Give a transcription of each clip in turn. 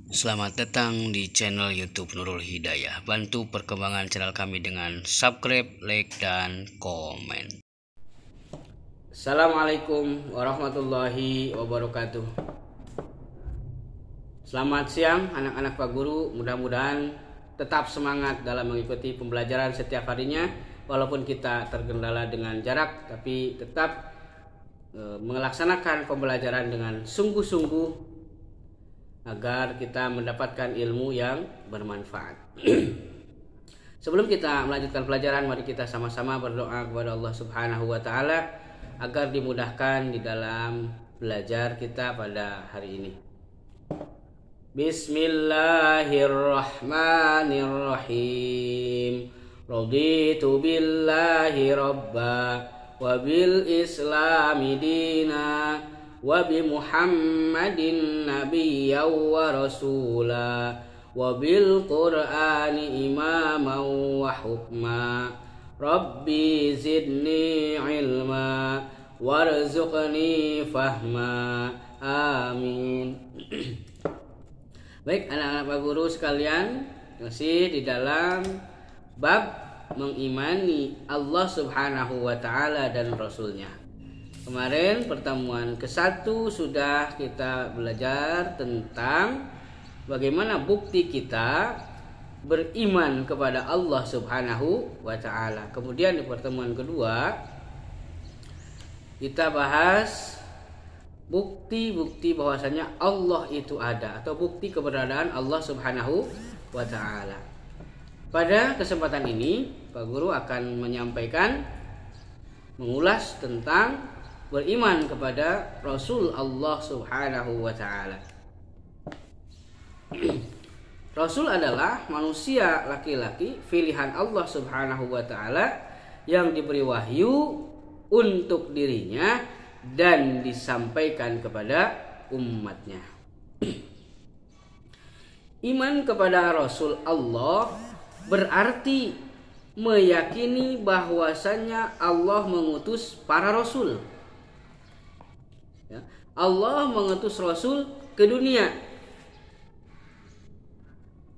Selamat datang di channel YouTube Nurul Hidayah. Bantu perkembangan channel kami dengan subscribe, like, dan komen. Assalamualaikum warahmatullahi wabarakatuh. Selamat siang anak-anak Pak Guru. Mudah-mudahan tetap semangat dalam mengikuti pembelajaran setiap harinya. Walaupun kita terkendala dengan jarak, tapi tetap melaksanakan pembelajaran dengan sungguh-sungguh agar kita mendapatkan ilmu yang bermanfaat. Sebelum kita melanjutkan pelajaran, mari kita sama-sama berdoa kepada Allah Subhanahu wa taala agar dimudahkan di dalam belajar kita pada hari ini. Bismillahirrahmanirrahim. Raditu billahi rabba wa bil islami dina wa bi Muhammadin nabiyyan wa rasula wa bil Qur'ani imaman wa hukma. Rabbi zidni ilma warzuqni fahma. Amin. Baik anak-anak Pak Guru sekalian, masih di dalam bab mengimani Allah Subhanahu wa taala dan Rasulnya. Kemarin pertemuan ke-1 sudah kita belajar tentang bagaimana bukti kita beriman kepada Allah Subhanahu wa taala. Kemudian di pertemuan kedua kita bahas bukti-bukti bahwasanya Allah itu ada atau bukti keberadaan Allah Subhanahu wa taala. Pada kesempatan ini Pak Guru akan mengulas tentang beriman kepada Rasul Allah Subhanahu wa taala. Rasul adalah manusia laki-laki pilihan Allah Subhanahu wa taala yang diberi wahyu untuk dirinya dan disampaikan kepada umatnya. Iman kepada Rasul Allah berarti meyakini bahwasanya Allah mengutus para rasul. Allah mengutus Rasul ke dunia.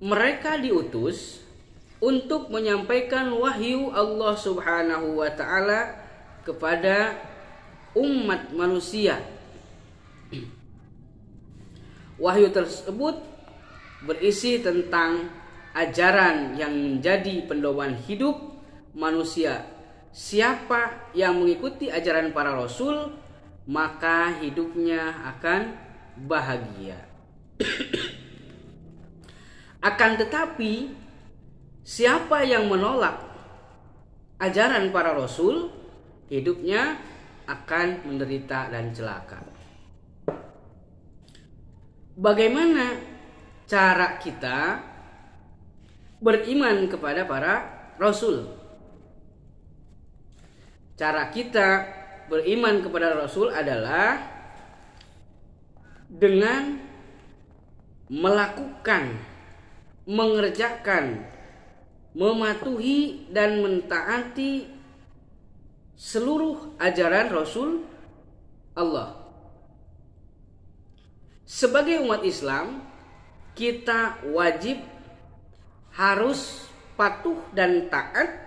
Mereka diutus untuk menyampaikan wahyu Allah Subhanahu wa taala kepada umat manusia. Wahyu tersebut berisi tentang ajaran yang menjadi pedoman hidup manusia. Siapa yang mengikuti ajaran para rasul, maka hidupnya akan bahagia. Akan tetapi siapa yang menolak ajaran para rasul, hidupnya akan menderita dan celaka. Bagaimana cara kita beriman kepada para rasul? Cara kita beriman kepada Rasul adalah dengan melakukan, mengerjakan, mematuhi dan mentaati seluruh ajaran Rasul Allah. Sebagai umat Islam, kita wajib harus patuh dan taat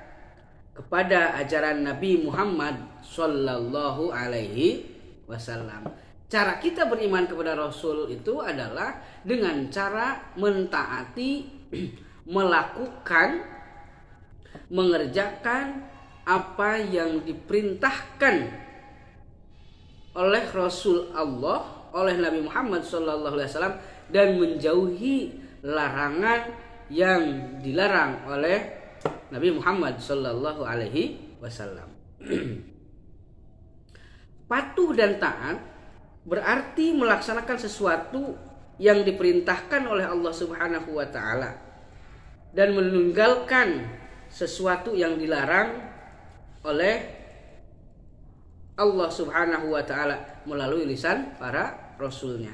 kepada ajaran Nabi Muhammad Sallallahu alaihi wasallam. Cara kita beriman kepada Rasul itu adalah dengan cara mentaati, melakukan, mengerjakan apa yang diperintahkan oleh Rasul Allah, oleh Nabi Muhammad Sallallahu alaihi wasallam, dan menjauhi larangan yang dilarang oleh Nabi Muhammad Sallallahu alaihi wasallam. Patuh dan taat berarti melaksanakan sesuatu yang diperintahkan oleh Allah Subhanahu wa taala dan meninggalkan sesuatu yang dilarang oleh Allah Subhanahu wa taala melalui lisan para rasulnya.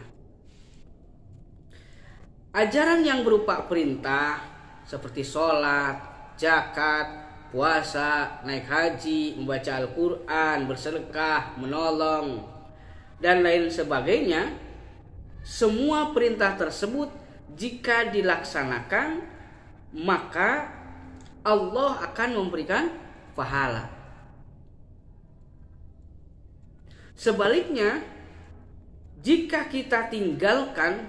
Ajaran yang berupa perintah seperti sholat, zakat, puasa, naik haji, membaca Al-Quran, bersedekah, menolong, dan lain sebagainya, semua perintah tersebut jika dilaksanakan maka Allah akan memberikan pahala. Sebaliknya, jika kita tinggalkan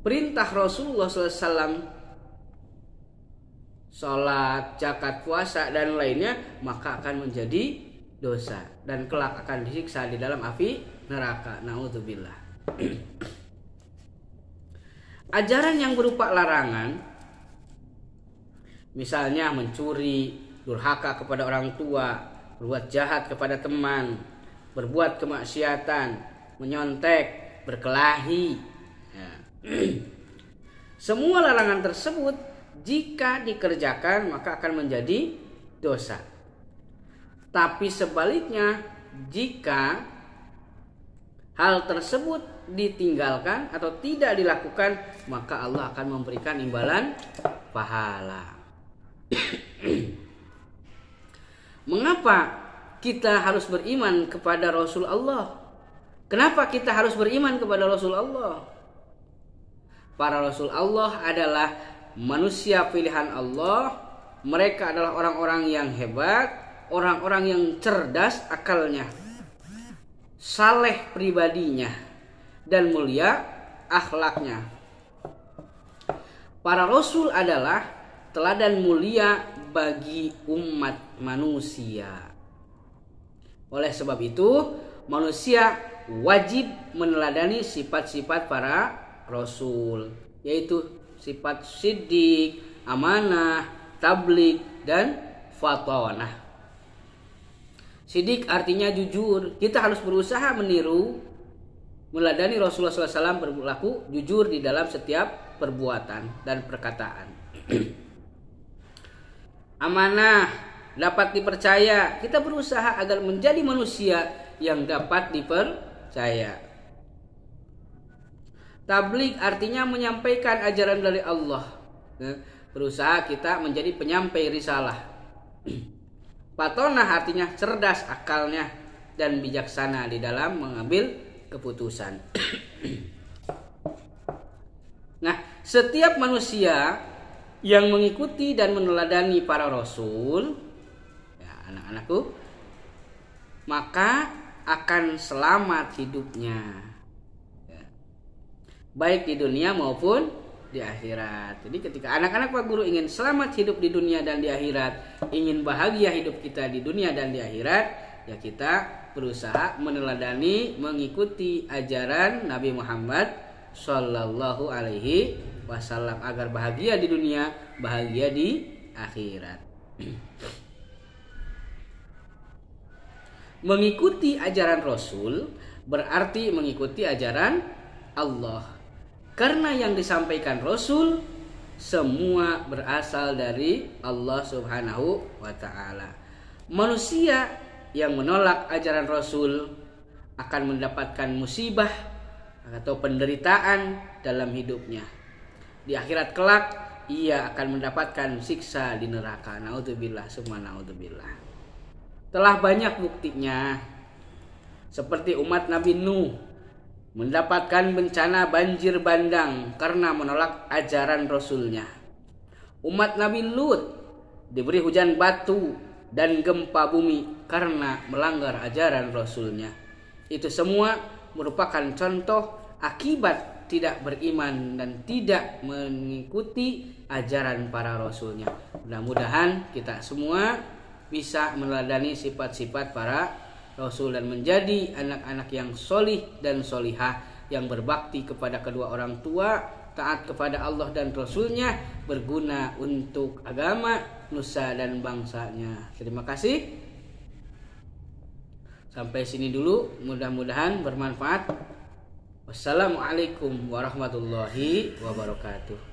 perintah Rasulullah SAW, sholat, zakat, puasa, dan lainnya, maka akan menjadi dosa dan kelak akan disiksa di dalam api neraka. Na'udzubillah. Ajaran yang berupa larangan, misalnya mencuri, durhaka kepada orang tua, berbuat jahat kepada teman, berbuat kemaksiatan, menyontek, berkelahi. Ya. Semua larangan tersebut jika dikerjakan maka akan menjadi dosa. Tapi sebaliknya, jika hal tersebut ditinggalkan atau tidak dilakukan, maka Allah akan memberikan imbalan pahala. Mengapa kita harus beriman kepada Rasul Allah? Kenapa kita harus beriman kepada Rasul Allah? Para Rasul Allah adalah manusia pilihan Allah. Mereka adalah orang-orang yang hebat, orang-orang yang cerdas akalnya, saleh pribadinya, dan mulia akhlaknya. Para Rasul adalah teladan mulia bagi umat manusia. Oleh sebab itu, manusia wajib meneladani sifat-sifat para Rasul, yaitu sifat siddiq, amanah, tabligh, dan fatonah. Siddiq artinya jujur. Kita harus berusaha meniru, meneladani Rasulullah SAW berlaku jujur di dalam setiap perbuatan dan perkataan. Amanah, dapat dipercaya. Kita berusaha agar menjadi manusia yang dapat dipercaya. Tabligh artinya menyampaikan ajaran dari Allah. Berusaha kita menjadi penyampai risalah. Fatonah artinya cerdas akalnya dan bijaksana di dalam mengambil keputusan. Nah, setiap manusia yang mengikuti dan meneladani para rasul, ya anak-anakku, maka akan selamat hidupnya, ya, baik di dunia maupun di akhirat. Jadi ketika anak-anak Pak Guru ingin selamat hidup di dunia dan di akhirat, ingin bahagia hidup kita di dunia dan di akhirat, ya kita berusaha meneladani, mengikuti ajaran Nabi Muhammad Sallallahu Alaihi Wasallam agar bahagia di dunia, bahagia di akhirat. Mengikuti ajaran Rasul berarti mengikuti ajaran Allah. Karena yang disampaikan Rasul semua berasal dari Allah Subhanahu wa Ta'ala. Manusia yang menolak ajaran Rasul akan mendapatkan musibah atau penderitaan dalam hidupnya. Di akhirat kelak ia akan mendapatkan siksa di neraka. Naudzubillah summa naudzubillah. Telah banyak buktinya, seperti umat Nabi Nuh mendapatkan bencana banjir bandang karena menolak ajaran Rasulnya. Umat Nabi Lut diberi hujan batu dan gempa bumi karena melanggar ajaran Rasulnya. Itu semua merupakan contoh akibat tidak beriman dan tidak mengikuti ajaran para Rasulnya. Mudah-mudahan kita semua bisa meneladani sifat-sifat para Rasul dan menjadi anak-anak yang solih dan solihah, yang berbakti kepada kedua orang tua, taat kepada Allah dan Rasulnya, berguna untuk agama, nusa dan bangsanya. Terima kasih. Sampai sini dulu, mudah-mudahan bermanfaat. Wassalamualaikum warahmatullahi wabarakatuh.